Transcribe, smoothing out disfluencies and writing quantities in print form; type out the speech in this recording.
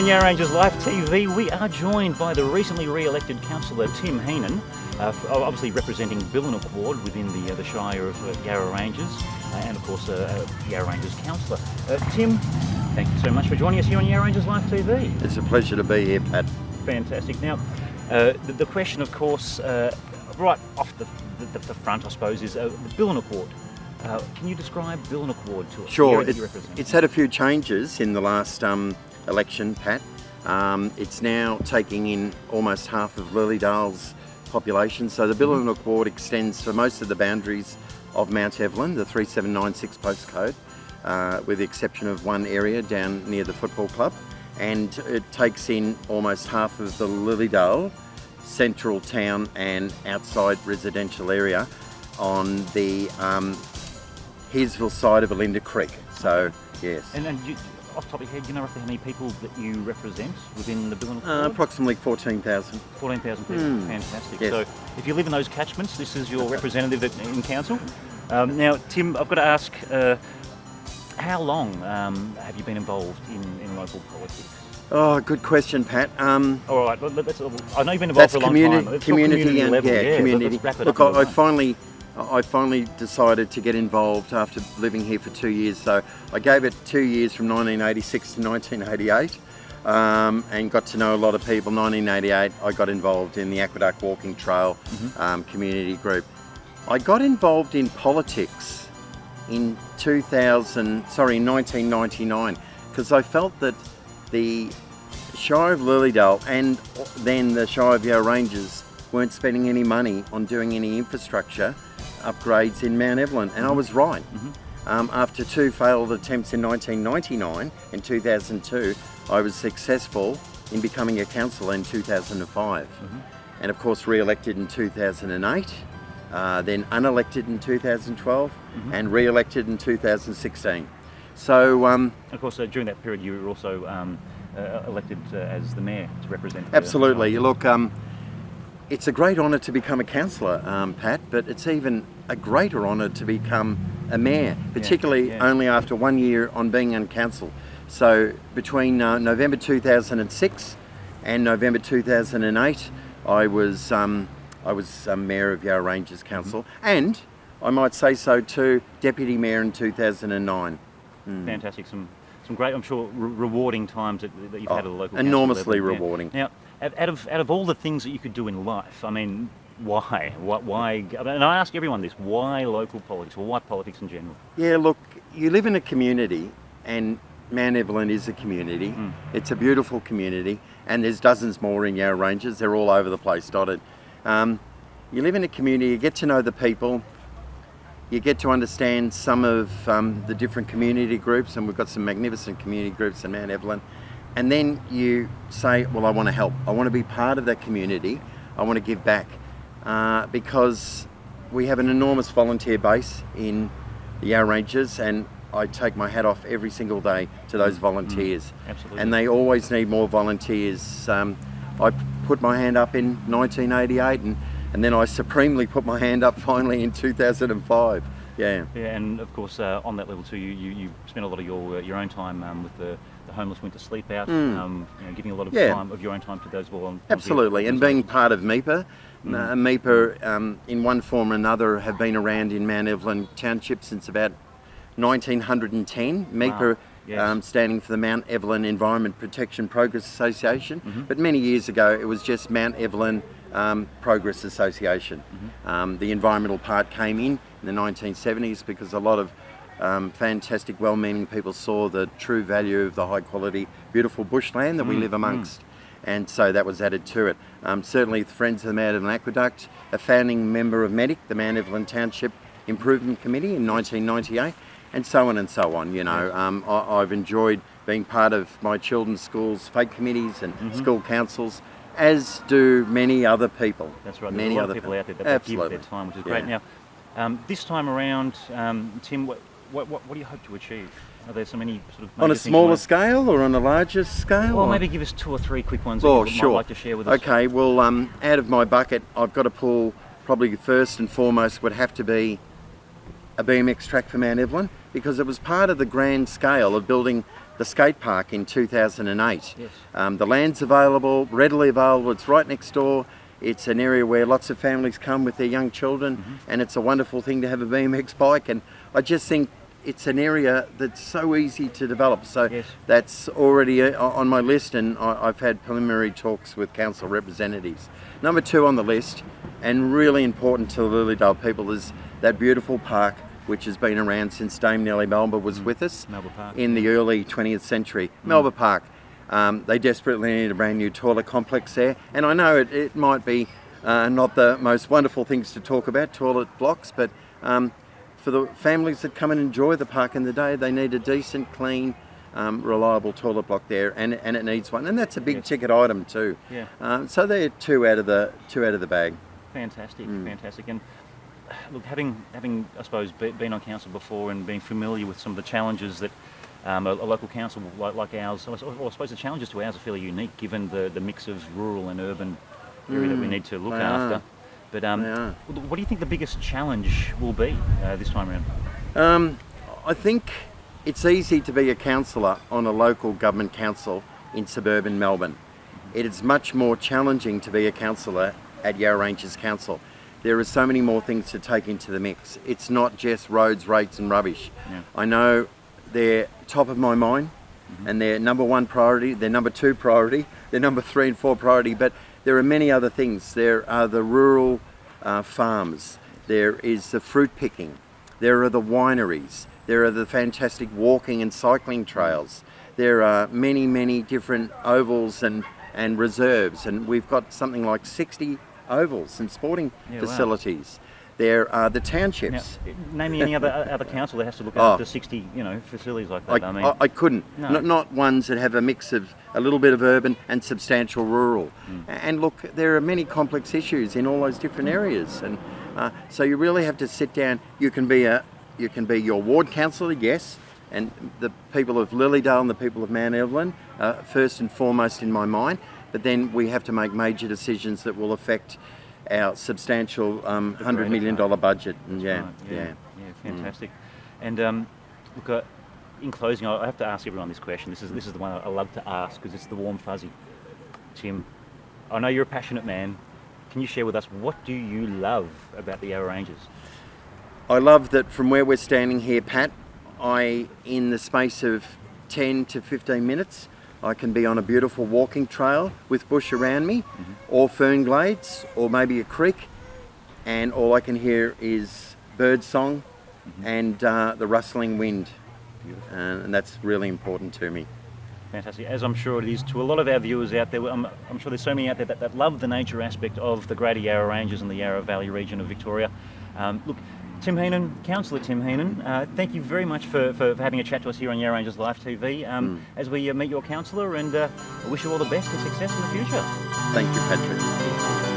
on Yarra Rangers Live TV, we are joined by the recently re-elected Councillor Tim Heenan, obviously representing Billanook Ward within the Shire of Yarra Rangers, and of course Yarra Rangers Councillor. Tim, thank you so much for joining us here on Yarra Rangers Live TV. It's a pleasure to be here, Pat. Fantastic. Now, the question, of course, right off the front, I suppose, is the Billanook Ward. Can you describe Billanook Ward to us? Sure. It's had a few changes in the last election, Pat. It's now taking in almost half of Lilydale's population. So the Billanook Ward extends for most of the boundaries of Mount Evelyn, the 3796 postcode, with the exception of one area down near the football club. And it takes in almost half of the Lilydale central town and outside residential area on the Heresville side of Alinda Creek. So, yes. And off the top of your head, do you know roughly how many people that you represent within the Billanook Ward? Approximately 14,000. 14,000 people, fantastic. Yes. So if you live in those catchments, this is your representative in council. Now, Tim, I've got to ask, how long have you been involved in local politics? Oh, good question, Pat. All right, I know you've been involved for a long time. Let's community level. Community. Let's wrap it Look, up I finally decided to get involved after living here for 2 years. So I gave it 2 years from 1986 to 1988 and got to know a lot of people. 1988, I got involved in the Aqueduct Walking Trail community group. I got involved in politics in 1999 because I felt that the Shire of Lilydale and then the Shire of Yarra Rangers weren't spending any money on doing any infrastructure upgrades in Mount Evelyn, and I was right. After 2 failed attempts in 1999 and 2002, I was successful in becoming a councillor in 2005, and of course re-elected in 2008, then unelected in 2012, and re-elected in 2016. So, of course, during that period, you were also elected as the mayor to represent. Absolutely. Look, it's a great honour to become a councillor, Pat, but it's even a greater honour to become a mayor, particularly only after 1 year on being on council. So between November 2006 and November 2008, I was mayor of Yarra Rangers Council, and I might say so too, deputy mayor in 2009. Fantastic, some great, I'm sure, rewarding times that you've had at the local council enormously level. rewarding. Now, out of all the things that you could do in life, I mean, why? And I ask everyone this: why local politics, or why politics in general? Yeah, look, you live in a community, and Mount Evelyn is a community. It's a beautiful community, and there's dozens more in Yarra Rangers. They're all over the place, dotted. You live in a community, you get to know the people, you get to understand some of the different community groups, and we've got some magnificent community groups in Mount Evelyn. And then you say, well, I want to help. I want to be part of that community. I want to give back because we have an enormous volunteer base in the Yarra Rangers, and I take my hat off every single day to those volunteers. Absolutely. And they always need more volunteers. I put my hand up in 1988 and then I supremely put my hand up finally in 2005. Yeah, and of course on that level too, you spend a lot of your own time with the homeless winter sleep out, giving a lot of time of your own time to those volunteers. Absolutely, and being part of MIPA. MIPA in one form or another have been around in Mount Evelyn Township since about 1910. MIPA standing for the Mount Evelyn Environment Protection Progress Association, but many years ago it was just Mount Evelyn Progress Association. The environmental part came in the 1970s because a lot of fantastic, well-meaning people saw the true value of the high-quality, beautiful bushland that we live amongst, and so that was added to it. Certainly, the Friends of the Mount Evelyn Aqueduct, a founding member of MEDIC, the Mount Evelyn Township Improvement Committee in 1998, and so on and so on. You know, I've enjoyed being part of my children's schools' fake committees and school councils, as do many other people. That's right. There's a lot of people out there that give their time, which is great. Now, this time around, Tim, what do you hope to achieve? Are there so many sort of... On a smaller scale or on a larger scale? Well, maybe give us 2 or 3 quick ones that you might like to share with us. Okay, well, out of my bucket, I've got to pull, probably first and foremost, would have to be a BMX track for Mount Evelyn, because it was part of the grand scale of building the skate park in 2008. Yes. The land's available, readily available, it's right next door. It's an area where lots of families come with their young children, and it's a wonderful thing to have a BMX bike, and I just think it's an area that's so easy to develop. So Yes. that's already on my list, and I've had preliminary talks with council representatives. Number 2 on the list, and really important to the Lilydale people, is that beautiful park which has been around since Dame Nellie Melba was with us Melba Park. in the early 20th century. Melba Park. They desperately need a brand new toilet complex there, and I know it might be not the most wonderful things to talk about, toilet blocks, but for the families that come and enjoy the park in the day, they need a decent, clean, reliable toilet block there, and it needs one, and that's a big ticket item too. Yeah. So they're two out of the bag. Fantastic, fantastic. And look, having I suppose been on council before and being familiar with some of the challenges that a local council like ours, or I suppose the challenges to ours are fairly unique given the mix of rural and urban area that we need to look after. But what do you think the biggest challenge will be this time around? I think it's easy to be a councillor on a local government council in suburban Melbourne. It is much more challenging to be a councillor at Yarra Ranges Council. There are so many more things to take into the mix. It's not just roads, rates and rubbish. Yeah. I know they're top of my mind, and they're number 1 priority, they're number 2 priority, they're number 3 and 4 priority, but there are many other things. There are the rural farms, there is the fruit picking, there are the wineries, there are the fantastic walking and cycling trails, there are many, many different ovals and reserves, and we've got something like 60 ovals and sporting facilities. Wow. There are the townships. Now, name me any other council that has to look after 60, facilities like that. I couldn't. No. Not ones that have a mix of a little bit of urban and substantial rural. And look, there are many complex issues in all those different areas, and so you really have to sit down. You can be your ward councillor, yes, and the people of Lilydale and the people of Mount Evelyn first and foremost in my mind. But then we have to make major decisions that will affect our substantial $100 million budget. And yeah, fantastic. And look, in closing, I have to ask everyone this question. This is the one I love to ask because it's the warm fuzzy. Tim, I know you're a passionate man. Can you share with us, what do you love about the Yarra Ranges? I love that from where we're standing here, Pat, in the space of 10 to 15 minutes, I can be on a beautiful walking trail with bush around me, or fern glades, or maybe a creek, and all I can hear is bird song and the rustling wind, and that's really important to me. Fantastic, as I'm sure it is to a lot of our viewers out there. I'm sure there's so many out there that love the nature aspect of the Greater Yarra Ranges and the Yarra Valley region of Victoria. Look, Tim Heenan, Councillor Tim Heenan, thank you very much for having a chat to us here on Yarra Ranges Live TV as we meet your councillor, and I wish you all the best and success in the future. Thank you, Patrick.